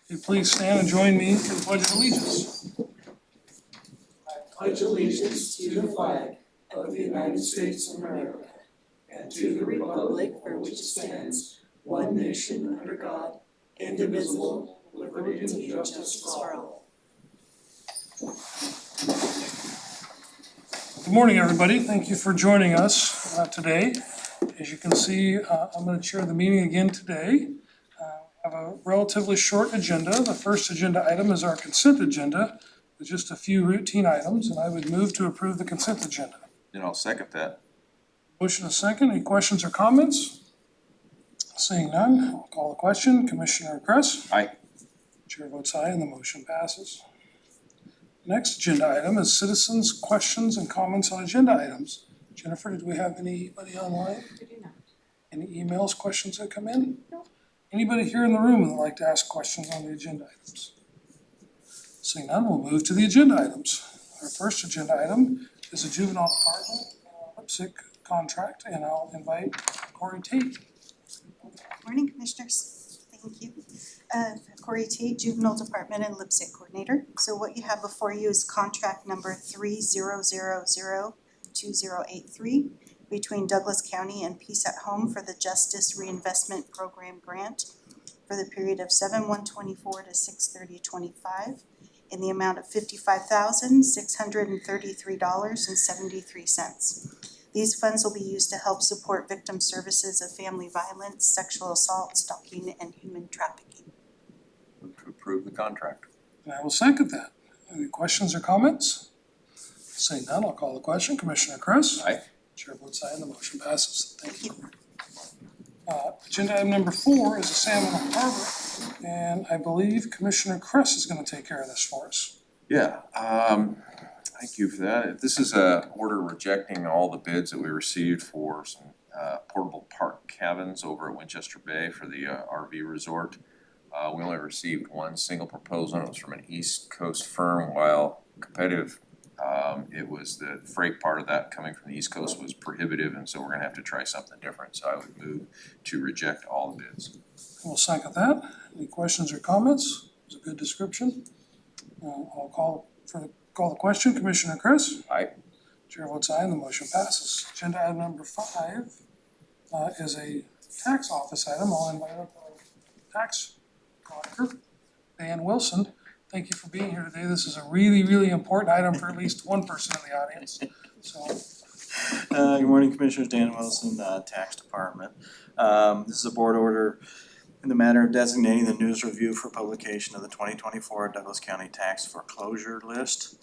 Will you please stand and join me in the Pledge of Allegiance? I pledge allegiance to the flag of the United States of America and to the republic for which it stands, one nation under God, indivisible, with liberty and justice for all. Good morning, everybody. Thank you for joining us today. As you can see, I'm going to chair the meeting again today. We have a relatively short agenda. The first agenda item is our consent agenda with just a few routine items, and I would move to approve the consent agenda. And I'll second that. Motion is second. Any questions or comments? Seeing none, I'll call the question. Commissioner Kress? Aye. Chair votes aye and the motion passes. Next agenda item is citizens' questions and comments on agenda items. Jennifer, did we have anybody online? We do not. Any emails, questions that come in? No. Anybody here in the room that would like to ask questions on the agenda items? Seeing none, we'll move to the agenda items. Our first agenda item is a juvenile department Lipsick contract, and I'll invite Corey Tate. Morning, Commissioners. Thank you. Corey Tate, Juvenile Department and Lipsick Coordinator. So what you have before you is contract number 30002083 between Douglas County and Peace at Home for the Justice Reinvestment Program Grant for the period of 7/1/24 to 6/30/25 in the amount of $55,633.73. These funds will be used to help support victim services of family violence, sexual assault, stalking, and human trafficking. Move to approve the contract. And I will second that. Any questions or comments? Seeing none, I'll call the question. Commissioner Kress? Aye. Chair votes aye and the motion passes. Thank you. Agenda item number 4 is a Salmon Harbor, and I believe Commissioner Kress is gonna take care of this for us. Yeah, thank you for that. This is a order rejecting all the bids that we received for some portable park cabins over at Winchester Bay for the RV resort. We only received one single proposal, and it was from an East Coast firm. While competitive, it was the freight part of that coming from the East Coast was prohibitive, and so we're gonna have to try something different. So I would move to reject all the bids. We'll second that. Any questions or comments? It's a good description. I'll call the question. Commissioner Kress? Aye. Chair votes aye and the motion passes. Agenda item number 5 is a tax office item. I'll invite up our tax collector, Dan Wilson. Thank you for being here today. This is a really, really important item for at least one person in the audience. So, Good morning, Commissioners. Dan Wilson, Tax Department. This is a board order in the matter of designating the news review for publication of the 2024 Douglas County Tax Foreclosure List.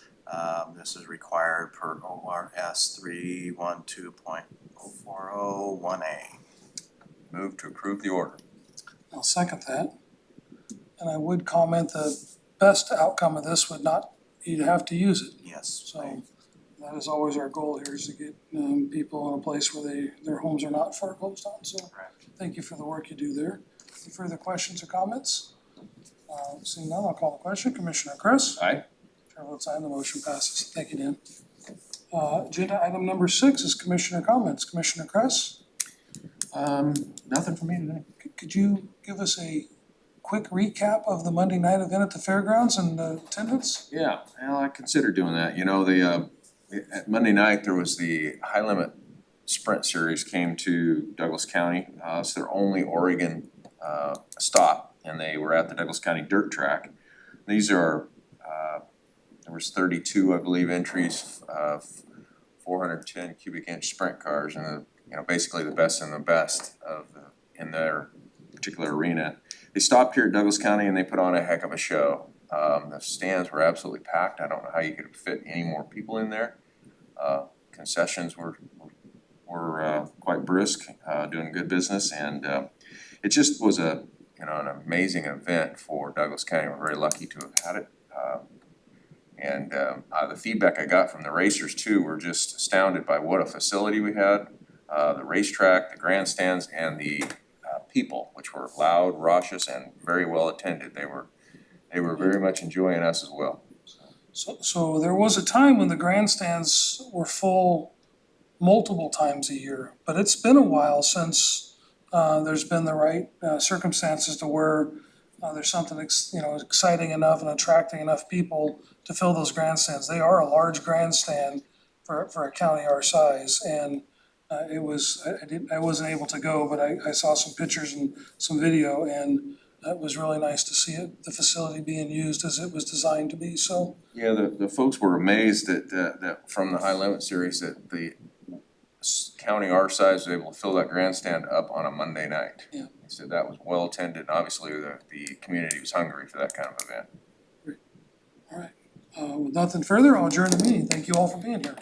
This is required per ORS 312.0401A. Move to approve the order. I'll second that. And I would comment the best outcome of this would not, you'd have to use it. Yes. So that is always our goal here, is to get people in a place where their homes are not foreclosed on. So thank you for the work you do there. Any further questions or comments? Seeing none, I'll call the question. Commissioner Kress? Aye. Chair votes aye and the motion passes. Thank you, Dan. Agenda item number 6 is Commissioner comments. Commissioner Kress? Nothing for me today. Could you give us a quick recap of the Monday night event at the fairgrounds and attendance? Yeah, well, I consider doing that. You know, at Monday night, there was the High Limit Sprint Series came to Douglas County. It's their only Oregon stop, and they were at the Douglas County Dirt Track. These are, there was 32, I believe, entries of 410 cubic inch sprint cars, and basically the best and the best in their particular arena. They stopped here at Douglas County and they put on a heck of a show. The stands were absolutely packed. I don't know how you could fit any more people in there. Concessions were quite brisk, doing good business, and it just was an amazing event for Douglas County. We're very lucky to have had it. And the feedback I got from the racers too were just astounded by what a facility we had. The racetrack, the grandstands, and the people, which were loud, raucous, and very well attended. They were very much enjoying us as well. So there was a time when the grandstands were full multiple times a year, but it's been a while since there's been the right circumstances to where there's something exciting enough and attracting enough people to fill those grandstands. They are a large grandstand for a county our size, and I wasn't able to go, but I saw some pictures and some video, and it was really nice to see the facility being used as it was designed to be, so. Yeah, the folks were amazed that from the high limit series that the county our size was able to fill that grandstand up on a Monday night. Yeah. He said that was well attended, and obviously the community was hungry for that kind of event. All right, with nothing further, I'll adjourn the meeting. Thank you all for being here.